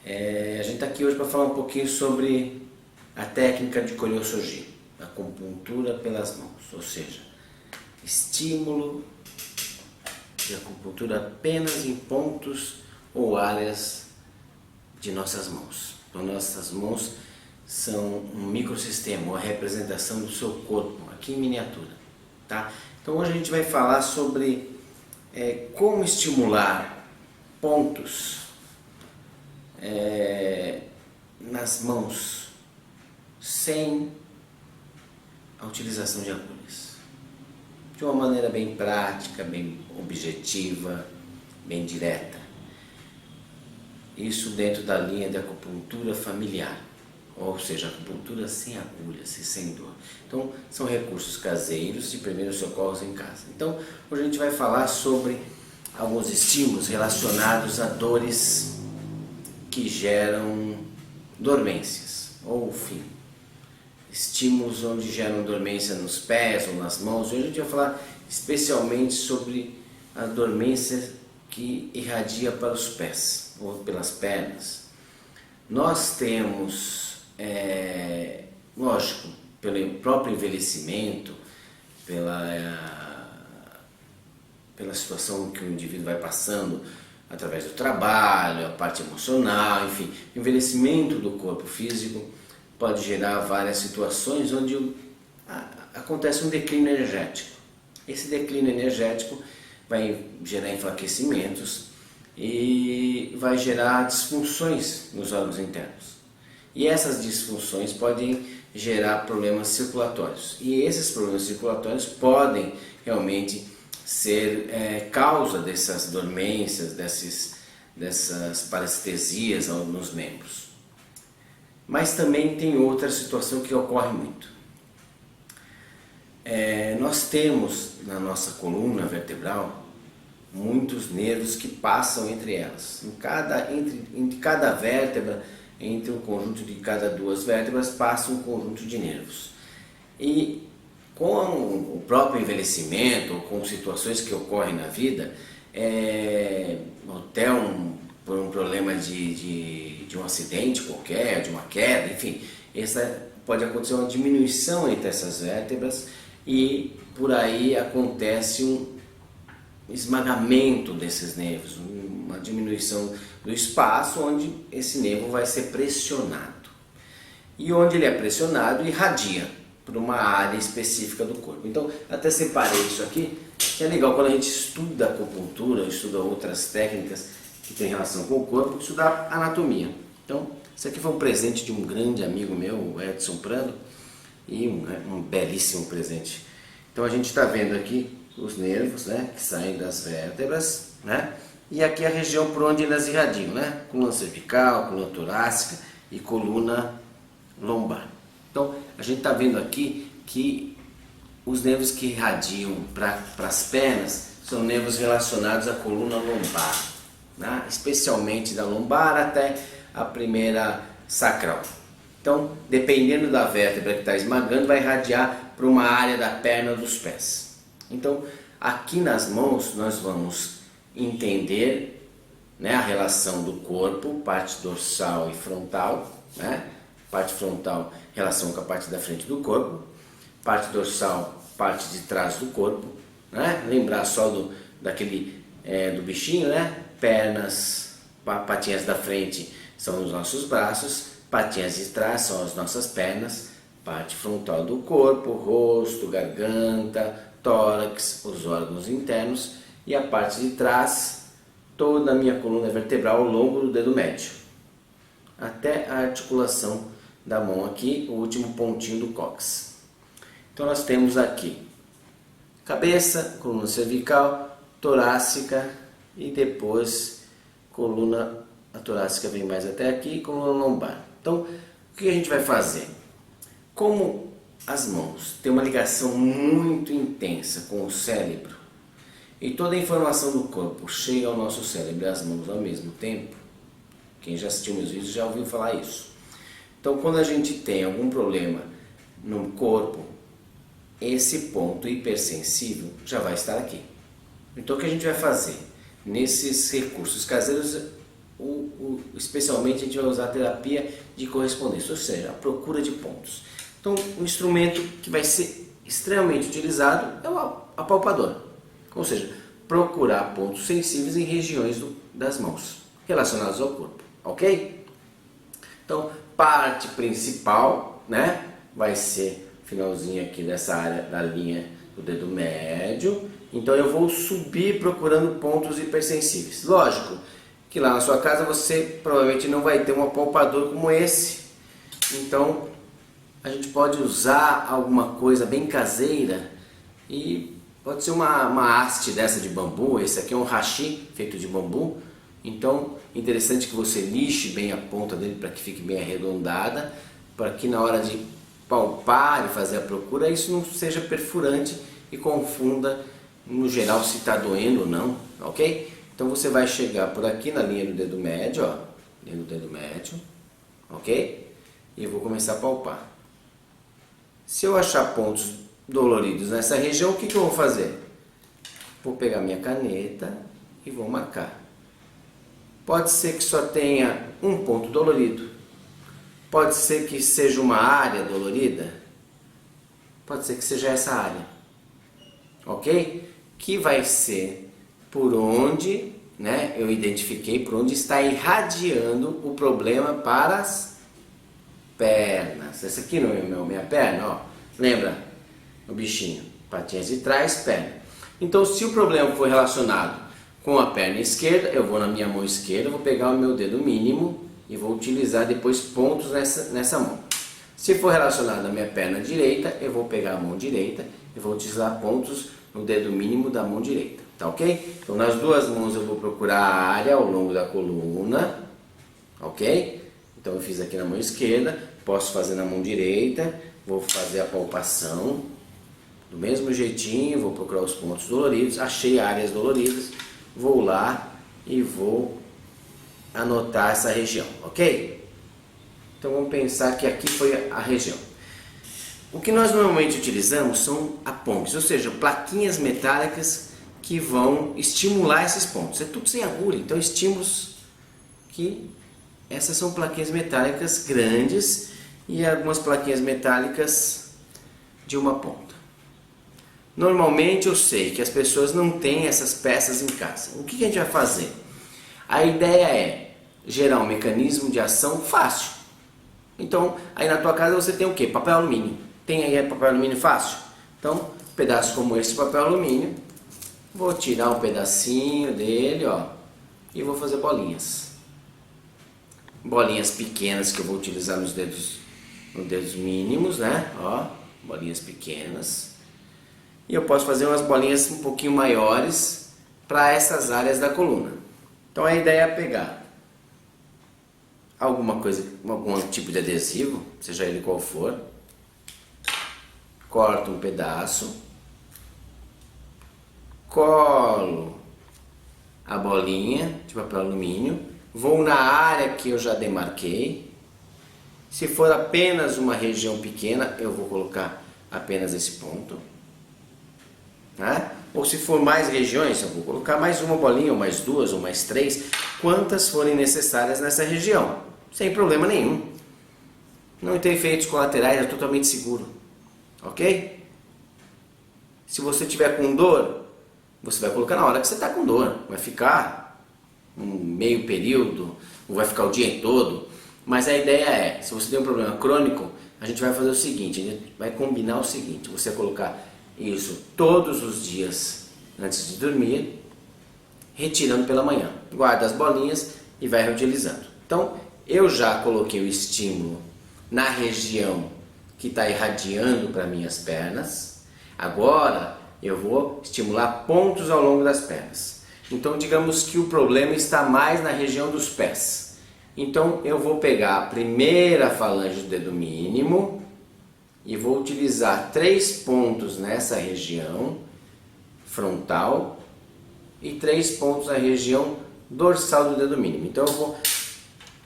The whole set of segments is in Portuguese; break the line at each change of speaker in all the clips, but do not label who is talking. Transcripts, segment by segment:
A gente está aqui hoje para falar um pouquinho sobre a técnica de Kyoryosoji, acupuntura pelas mãos, ou seja, estímulo de acupuntura apenas em pontos ou áreas de nossas mãos. Então, nossas mãos são um microsistema, uma representação do seu corpo, aqui em miniatura. Tá? Então hoje a gente vai falar sobre como estimular pontos nas mãos sem a utilização de agulhas. De uma maneira bem prática, bem objetiva, bem direta. Isso dentro da linha de acupuntura familiar, ou seja, acupuntura sem agulhas e sem dor. Então, são recursos caseiros de primeiros socorros em casa. Então, hoje a gente vai falar sobre alguns estímulos relacionados a dores que geram dormências, ou enfim, estímulos onde geram dormência nos pés ou nas mãos. Hoje a gente vai falar especialmente sobre a dormência que irradia para os pés ou pelas pernas. Nós temos, lógico, pelo próprio envelhecimento, pela situação que o indivíduo vai passando através do trabalho, a parte emocional, enfim, o envelhecimento do corpo físico pode gerar várias situações onde acontece um declínio energético. Esse declínio energético vai gerar enfraquecimentos e vai gerar disfunções nos órgãos internos. E essas disfunções podem gerar problemas circulatórios. E esses problemas circulatórios podem realmente ser causa dessas dormências, dessas parestesias nos membros. Mas também tem outra situação que ocorre muito. Nós temos na nossa coluna vertebral muitos nervos que passam entre elas. Entre cada vértebra, entre um conjunto de cada duas vértebras, passa um conjunto de nervos. E com o próprio envelhecimento, ou com situações que ocorrem na vida, até por um problema de um acidente qualquer, de uma queda, enfim, pode acontecer uma diminuição entre essas vértebras e por aí acontece um esmagamento desses nervos, uma diminuição do espaço onde esse nervo vai ser pressionado. E onde ele é pressionado, irradia para uma área específica do corpo. Então, até separei isso aqui, que é legal quando a gente estuda acupuntura, estuda outras técnicas que têm relação com o corpo, estudar anatomia. Então, isso aqui foi um presente de um grande amigo meu, o Edson Prando, e um belíssimo presente. Então, a gente está vendo aqui os nervos, né, que saem das vértebras, né, e aqui a região por onde elas irradiam, né, coluna cervical, coluna torácica e coluna lombar. Então, a gente está vendo aqui que os nervos que irradiam para as pernas são nervos relacionados à coluna lombar, né, especialmente da lombar até a primeira sacral. Então, dependendo da vértebra que está esmagando, vai irradiar para uma área da perna ou dos pés. Então, aqui nas mãos nós vamos entender, né, a relação do corpo, parte dorsal e frontal, né? Parte frontal, relação com a parte da frente do corpo, parte dorsal, parte de trás do corpo, né? Lembrar só do bichinho, né? Pernas, patinhas da frente são os nossos braços, patinhas de trás são as nossas pernas, parte frontal do corpo, rosto, garganta, tórax, os órgãos internos, e a parte de trás, toda a minha coluna vertebral ao longo do dedo médio, até a articulação da mão aqui, o último pontinho do cóccix. Então nós temos aqui cabeça, coluna cervical, torácica e depois a torácica vem mais até aqui, coluna lombar. Então, o que a gente vai fazer? Como as mãos têm uma ligação muito intensa com o cérebro e toda a informação do corpo chega ao nosso cérebro e às mãos ao mesmo tempo, quem já assistiu meus vídeos já ouviu falar isso. Então, quando a gente tem algum problema no corpo, esse ponto hipersensível já vai estar aqui. Então, o que a gente vai fazer? Nesses recursos caseiros, especialmente a gente vai usar a terapia de correspondência, ou seja, a procura de pontos. Então, o instrumento que vai ser extremamente utilizado é o apalpador, ou seja, procurar pontos sensíveis em regiões das mãos relacionados ao corpo, ok? Então, parte principal, né, vai ser finalzinho aqui dessa área da linha do dedo médio. Então eu vou subir procurando pontos hipersensíveis. Lógico que lá na sua casa você provavelmente não vai ter um apalpador como esse. Então a gente pode usar alguma coisa bem caseira e pode ser uma haste dessa de bambu. Esse aqui é um hashi feito de bambu. Então interessante que você lixe bem a ponta dele para que fique bem arredondada, para que na hora de palpar e fazer a procura isso não seja perfurante e confunda no geral se está doendo ou não, ok? Então você vai chegar por aqui na linha do dedo médio, ó, linha do dedo médio, ok? E eu vou começar a palpar. Se eu achar pontos doloridos nessa região, o que eu vou fazer? Vou pegar minha caneta e vou marcar. Pode ser que só tenha um ponto dolorido, pode ser que seja uma área dolorida, pode ser que seja essa área, ok? Que vai ser por onde, né, eu identifiquei por onde está irradiando o problema para as pernas. Essa aqui não é minha perna, ó. Lembra o bichinho? Patinhas de trás, perna. Então, se o problema for relacionado com a perna esquerda, eu vou na minha mão esquerda, vou pegar o meu dedo mínimo e vou utilizar depois pontos nessa mão. Se for relacionado à minha perna direita, eu vou pegar a mão direita e vou utilizar pontos no dedo mínimo da mão direita, tá ok? Então nas duas mãos eu vou procurar a área ao longo da coluna, ok? Então eu fiz aqui na mão esquerda, posso fazer na mão direita, vou fazer a palpação, do mesmo jeitinho, vou procurar os pontos doloridos, achei áreas doloridas, vou lá e vou anotar essa região, ok? Então vamos pensar que aqui foi a região. O que nós normalmente utilizamos são aponques, ou seja, plaquinhas metálicas que vão estimular esses pontos. É tudo sem agulha, então estímulos que essas são plaquinhas metálicas grandes e algumas plaquinhas metálicas de uma ponta. Normalmente eu sei que as pessoas não têm essas peças em casa. O que a gente vai fazer? A ideia é gerar um mecanismo de ação fácil. Então, aí na tua casa você tem o quê? Papel alumínio. Tem aí papel alumínio fácil? Então, um pedaço como esse de papel alumínio, vou tirar um pedacinho dele, ó, e vou fazer bolinhas. Bolinhas pequenas que eu vou utilizar nos dedos mínimos, né? Ó, bolinhas pequenas. E eu posso fazer umas bolinhas um pouquinho maiores para essas áreas da coluna. Então a ideia é pegar alguma coisa, algum tipo de adesivo, seja ele qual for, corto um pedaço, colo a bolinha de papel alumínio, vou na área que eu já demarquei. Se for apenas uma região pequena, eu vou colocar apenas esse ponto, né? Ou se for mais regiões, eu vou colocar mais uma bolinha, ou mais duas, ou mais três, quantas forem necessárias nessa região, sem problema nenhum. Não tem efeitos colaterais, é totalmente seguro, ok? Se você tiver com dor, você vai colocar na hora que você está com dor, vai ficar um meio período, ou vai ficar o dia todo, mas a ideia é, se você tem um problema crônico, a gente vai fazer o seguinte, a gente vai combinar o seguinte, você vai colocar isso todos os dias antes de dormir, retirando pela manhã. Guarda as bolinhas e vai reutilizando. Então, eu já coloquei o estímulo na região que está irradiando para minhas pernas. Agora, eu vou estimular pontos ao longo das pernas. Então, digamos que o problema está mais na região dos pés. Então, eu vou pegar a primeira falange do dedo mínimo e vou utilizar 3 pontos nessa região frontal e 3 pontos na região dorsal do dedo mínimo. Então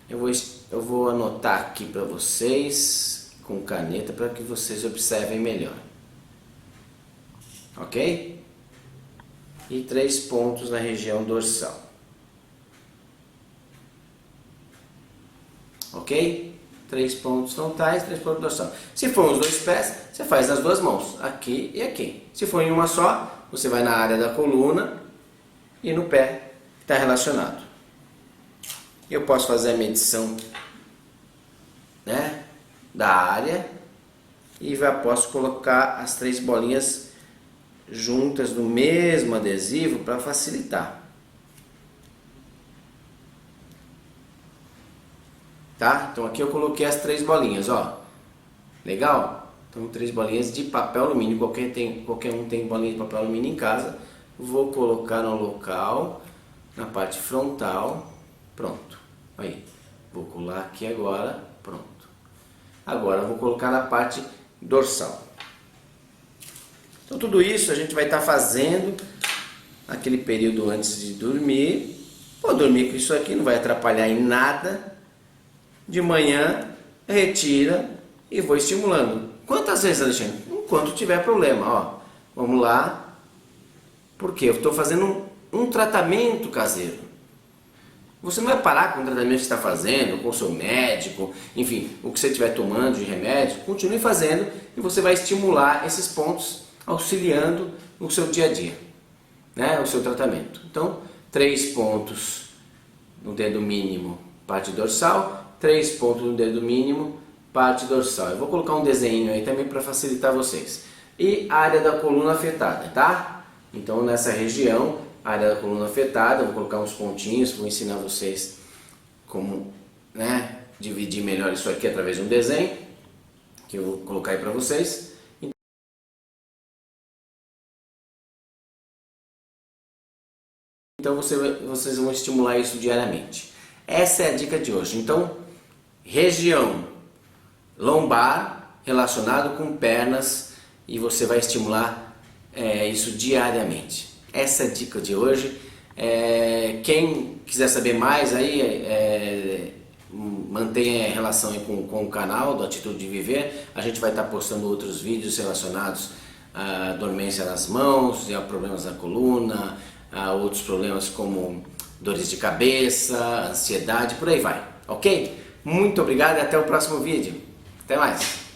eu vou anotar aqui para vocês com caneta para que vocês observem melhor. Ok? E 3 pontos na região dorsal. ok? 3 pontos frontais, 3 pontos dorsal. Se for os dois pés, você faz nas duas mãos, aqui e aqui. Se for em uma só, você vai na área da coluna e no pé que está relacionado. Eu posso fazer a medição, né, da área e já posso colocar as 3 bolinhas juntas no mesmo adesivo para facilitar. Tá? Então aqui eu coloquei as 3 bolinhas, ó. Legal? Então 3 bolinhas de papel alumínio, qualquer um tem bolinha de papel alumínio em casa. Vou colocar no local, na parte frontal, pronto. Aí, vou colar aqui agora, pronto. Agora eu vou colocar na parte dorsal. Então tudo isso a gente vai estar fazendo naquele período antes de dormir. Vou dormir com isso aqui, não vai atrapalhar em nada. De manhã, retira e vou estimulando. Quantas vezes, Alexandre? Enquanto tiver problema, ó. Vamos lá. Porque eu estou fazendo um tratamento caseiro. Você não vai parar com o tratamento que você está fazendo, com o seu médico, enfim, o que você estiver tomando de remédio, continue fazendo e você vai estimular esses pontos, auxiliando no seu dia a dia, né? O seu tratamento. Então, 3 pontos no dedo mínimo, parte dorsal. 3 pontos no dedo mínimo, parte dorsal. Eu vou colocar um desenho aí também para facilitar vocês. E a área da coluna afetada, tá? Então nessa região, a área da coluna afetada, eu vou colocar uns pontinhos, vou ensinar vocês como, né, dividir melhor isso aqui através de um desenho, que eu vou colocar aí para vocês. Então vocês vão estimular isso diariamente. Essa é a dica de hoje. Então, região lombar relacionado com pernas e você vai estimular isso diariamente. Essa é a dica de hoje. Quem quiser saber mais aí, mantenha relação aí com o canal do Atitude de Viver. A gente vai estar postando outros vídeos relacionados à dormência nas mãos, a problemas na coluna, a outros problemas como dores de cabeça, ansiedade, por aí vai, ok? Muito obrigado e até o próximo vídeo. Até mais!